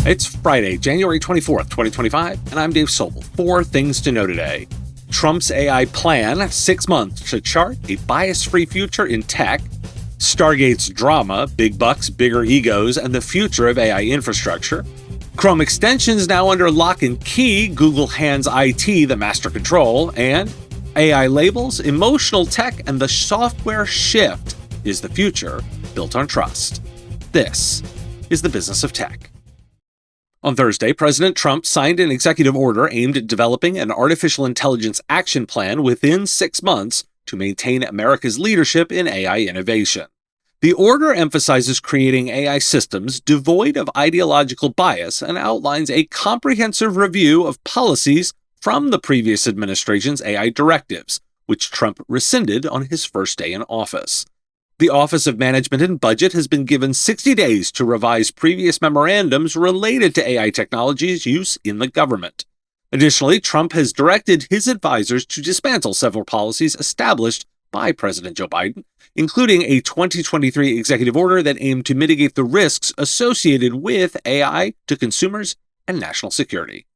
It's Friday, January 24th, 2025, and I'm Dave Sobel. 4 things to know today. Trump's AI plan, 6 months to chart a bias-free future in tech. Stargate's drama, big bucks, bigger egos, and the future of AI infrastructure. Chrome extensions now under lock and key, Google hands IT the master control. And AI labels, emotional tech, and the software shift is the future built on trust. This is the business of tech. On Thursday, President Trump signed an executive order aimed at developing an artificial intelligence action plan within 6 months to maintain America's leadership in AI innovation. The order emphasizes creating AI systems devoid of ideological bias and outlines a comprehensive review of policies from the previous administration's AI directives, which Trump rescinded on his first day in office. The Office of Management and Budget has been given 60 days to revise previous memorandums related to AI technology's use in the government. Additionally, Trump has directed his advisors to dismantle several policies established by President Joe Biden, including a 2023 executive order that aimed to mitigate the risks associated with AI to consumers and national security.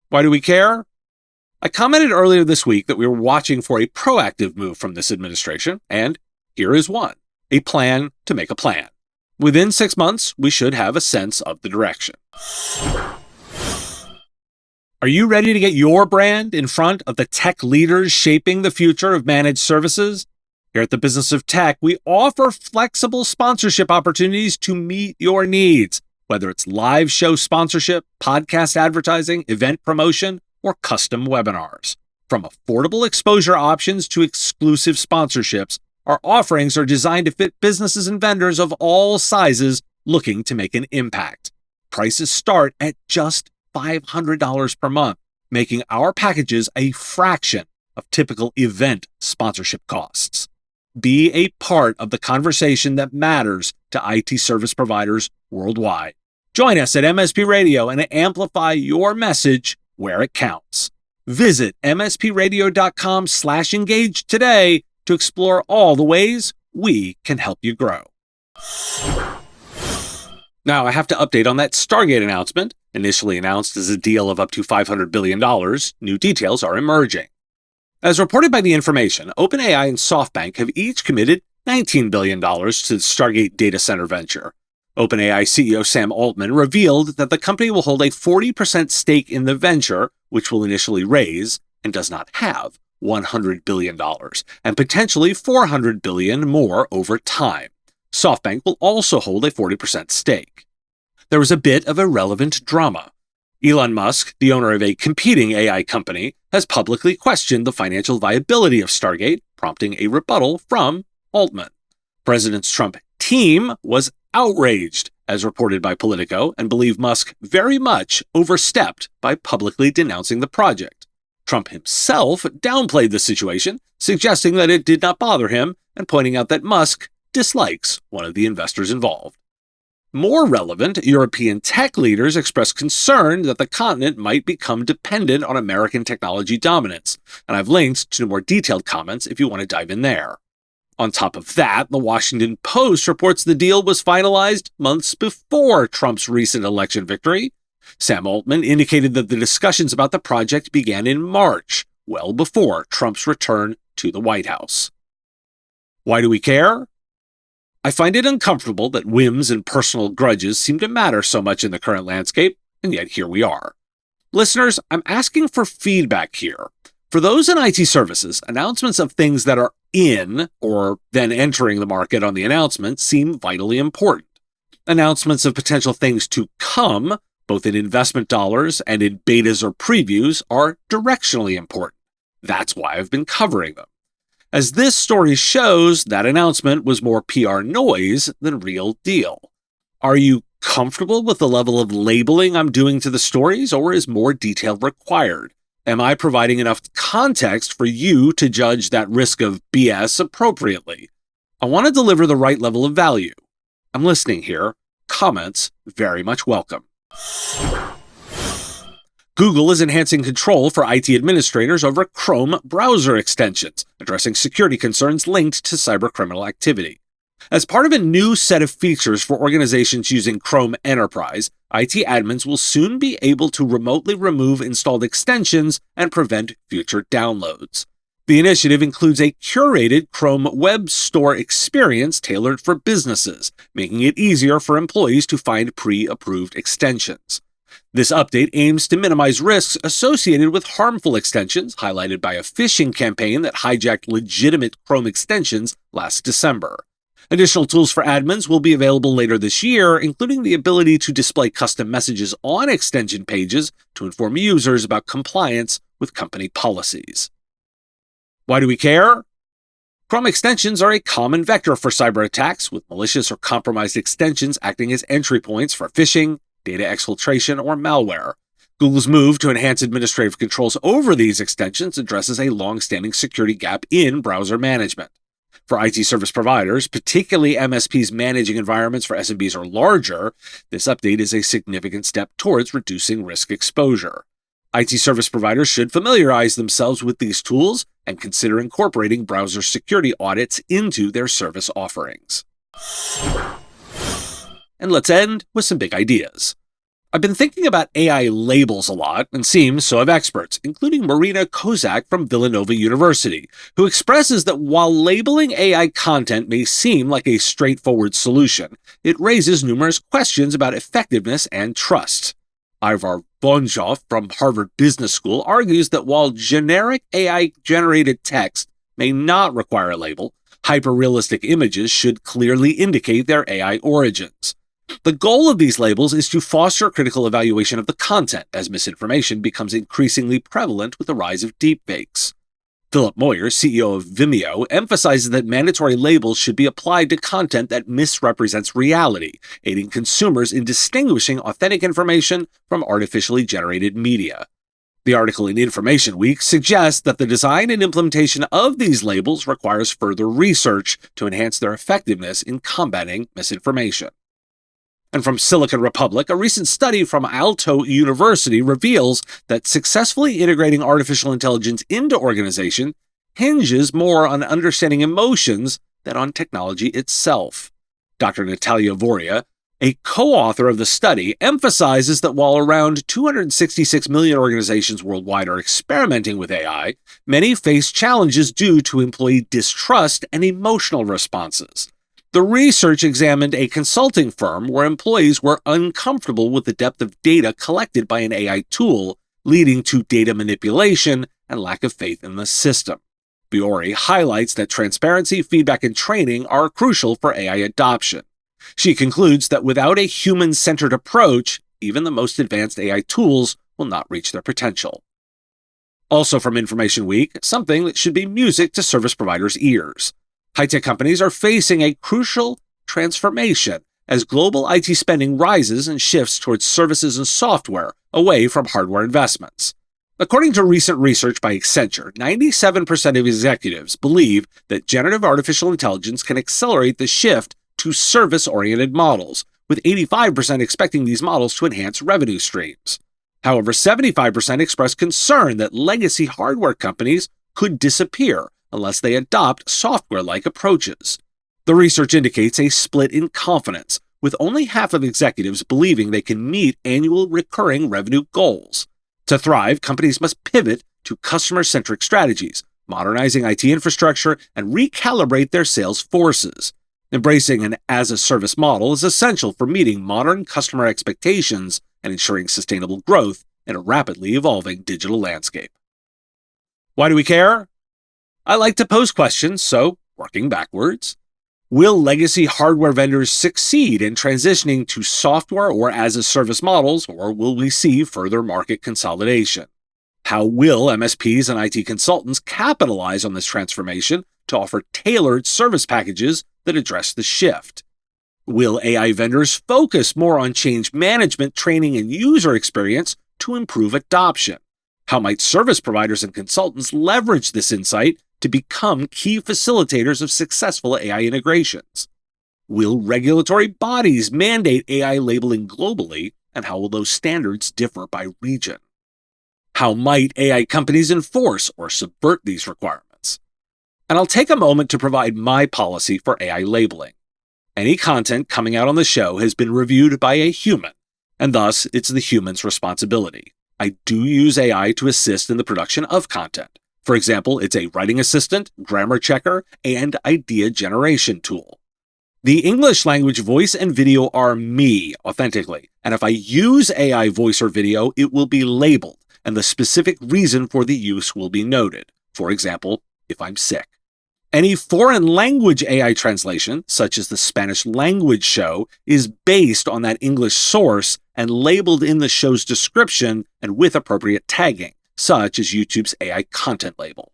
Why do we care? I commented earlier this week that we were watching for a proactive move from this administration, and here is one: a plan to make a plan. Within 6 months, we should have a sense of the direction. Are you ready to get your brand in front of the tech leaders shaping the future of managed services? Here at the Business of Tech, we offer flexible sponsorship opportunities to meet your needs, whether it's live show sponsorship, podcast advertising, event promotion, or custom webinars. From affordable exposure options to exclusive sponsorships, our offerings are designed to fit businesses and vendors of all sizes looking to make an impact. Prices start at just $500 per month, making our packages a fraction of typical event sponsorship costs. Be a part of the conversation that matters to IT service providers worldwide. Join us at MSP Radio and amplify your message where it counts. Visit mspradio.com/engage today to explore all the ways we can help you grow. Now, I have to update on that Stargate announcement. Initially announced as a deal of up to $500 billion, new details are emerging. As reported by The Information, OpenAI and SoftBank have each committed $19 billion to the Stargate data center venture. OpenAI CEO Sam Altman revealed that the company will hold a 40% stake in the venture, which will initially raise, and does not have, $100 billion, and potentially $400 billion more over time. SoftBank will also hold a 40% stake. There was a bit of irrelevant drama. Elon Musk, the owner of a competing AI company, has publicly questioned the financial viability of Stargate, prompting a rebuttal from Altman. President Trump's team was outraged, as reported by Politico, and believe Musk very much overstepped by publicly denouncing the project. Trump himself downplayed the situation, suggesting that it did not bother him and pointing out that Musk dislikes one of the investors involved. More relevant, European tech leaders expressed concern that the continent might become dependent on American technology dominance, and I've linked to more detailed comments if you want to dive in there. On top of that, the Washington Post reports the deal was finalized months before Trump's recent election victory. Sam Altman indicated that the discussions about the project began in March, well before Trump's return to the White House. Why do we care? I find it uncomfortable that whims and personal grudges seem to matter so much in the current landscape, and yet here we are. Listeners, I'm asking for feedback here. For those in IT services, announcements of things that are in or then entering the market on the announcement seem vitally important. Announcements of potential things to come, both in investment dollars and in betas or previews, are directionally important. That's why I've been covering them. As this story shows, that announcement was more PR noise than real deal. Are you comfortable with the level of labeling I'm doing to the stories, or is more detail required? Am I providing enough context for you to judge that risk of BS appropriately? I want to deliver the right level of value. I'm listening here. Comments very much welcome. Google is enhancing control for IT administrators over Chrome browser extensions, addressing security concerns linked to cybercriminal activity. As part of a new set of features for organizations using Chrome Enterprise, IT admins will soon be able to remotely remove installed extensions and prevent future downloads. The initiative includes a curated Chrome Web Store experience tailored for businesses, making it easier for employees to find pre-approved extensions. This update aims to minimize risks associated with harmful extensions, highlighted by a phishing campaign that hijacked legitimate Chrome extensions last December. Additional tools for admins will be available later this year, including the ability to display custom messages on extension pages to inform users about compliance with company policies. Why do we care? Chrome extensions are a common vector for cyber attacks, with malicious or compromised extensions acting as entry points for phishing, data exfiltration, or malware. Google's move to enhance administrative controls over these extensions addresses a long-standing security gap in browser management. For IT service providers, particularly MSPs managing environments for SMBs or larger, this update is a significant step towards reducing risk exposure. IT service providers should familiarize themselves with these tools and consider incorporating browser security audits into their service offerings. And let's end with some big ideas. I've been thinking about AI labels a lot, and seems so have experts, including Marina Kozak from Villanova University, who expresses that while labeling AI content may seem like a straightforward solution, it raises numerous questions about effectiveness and trust. Ivar Bonjoff from Harvard Business School argues that while generic AI-generated text may not require a label, hyper-realistic images should clearly indicate their AI origins. The goal of these labels is to foster critical evaluation of the content, as misinformation becomes increasingly prevalent with the rise of deepfakes. Philip Moyer, CEO of Vimeo, emphasizes that mandatory labels should be applied to content that misrepresents reality, aiding consumers in distinguishing authentic information from artificially generated media. The article in Information Week suggests that the design and implementation of these labels requires further research to enhance their effectiveness in combating misinformation. And from Silicon Republic, a recent study from Aalto University reveals that successfully integrating artificial intelligence into organization hinges more on understanding emotions than on technology itself. Dr. Natalia Voria, a co-author of the study, emphasizes that while around 266 million organizations worldwide are experimenting with AI, many face challenges due to employee distrust and emotional responses. The research examined a consulting firm where employees were uncomfortable with the depth of data collected by an AI tool, leading to data manipulation and lack of faith in the system. Biori highlights that transparency, feedback, and training are crucial for AI adoption. She concludes that without a human-centered approach, even the most advanced AI tools will not reach their potential. Also from Information Week, something that should be music to service providers' ears. High-tech companies are facing a crucial transformation as global IT spending rises and shifts towards services and software away from hardware investments. According to recent research by Accenture, 97% of executives believe that generative artificial intelligence can accelerate the shift to service-oriented models, with 85% expecting these models to enhance revenue streams. However, 75% express concern that legacy hardware companies could disappear unless they adopt software-like approaches. The research indicates a split in confidence, with only half of executives believing they can meet annual recurring revenue goals. To thrive, companies must pivot to customer-centric strategies, modernizing IT infrastructure, and recalibrate their sales forces. Embracing an as-a-service model is essential for meeting modern customer expectations and ensuring sustainable growth in a rapidly evolving digital landscape. Why do we care? I like to pose questions, so, working backwards, will legacy hardware vendors succeed in transitioning to software or as-a-service models, or will we see further market consolidation? How will MSPs and IT consultants capitalize on this transformation to offer tailored service packages that address the shift? Will AI vendors focus more on change management, training, and user experience to improve adoption? How might service providers and consultants leverage this insight to become key facilitators of successful AI integrations? Will regulatory bodies mandate AI labeling globally, and how will those standards differ by region? How might AI companies enforce or subvert these requirements? And I'll take a moment to provide my policy for AI labeling. Any content coming out on the show has been reviewed by a human, and thus it's the human's responsibility. I do use AI to assist in the production of content. For example, it's a writing assistant, grammar checker, and idea generation tool. The English language voice and video are me, authentically, and if I use AI voice or video, it will be labeled, and the specific reason for the use will be noted. For example, if I'm sick. Any foreign language AI translation, such as the Spanish language show, is based on that English source and labeled in the show's description and with appropriate tagging, such as YouTube's AI content label.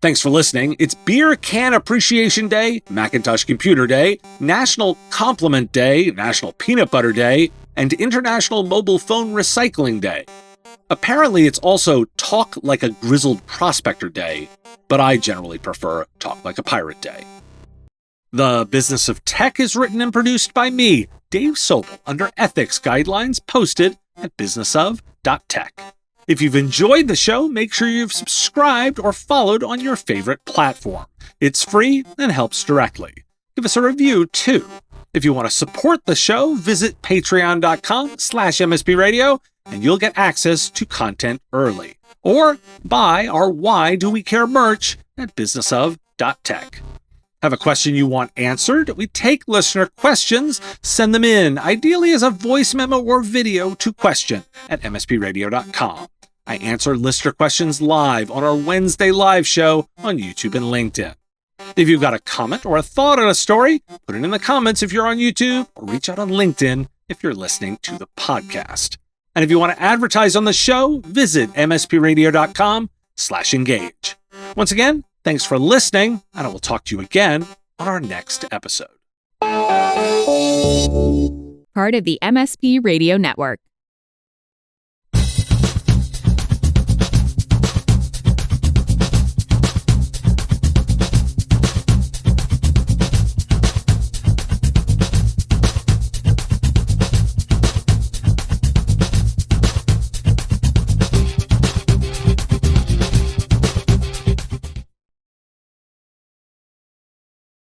Thanks for listening. It's Beer Can Appreciation Day, Macintosh Computer Day, National Compliment Day, National Peanut Butter Day, and International Mobile Phone Recycling Day. Apparently, it's also Talk Like a Grizzled Prospector Day, but I generally prefer Talk Like a Pirate Day. The Business of Tech is written and produced by me, Dave Sobel, under ethics guidelines posted at businessof.tech. If you've enjoyed the show, make sure you've subscribed or followed on your favorite platform. It's free and helps directly. Give us a review, too. If you want to support the show, visit patreon.com/MSPradio, and you'll get access to content early. Or buy our Why Do We Care merch at businessof.tech. Have a question you want answered? We take listener questions. Send them in, ideally as a voice memo or video, to question@mspradio.com. I answer listener questions live on our Wednesday live show on YouTube and LinkedIn. If you've got a comment or a thought on a story, put it in the comments if you're on YouTube, or reach out on LinkedIn if you're listening to the podcast. And if you want to advertise on the show, visit mspradio.com/engage. Once again, thanks for listening, and I will talk to you again on our next episode. Part of the MSP Radio Network.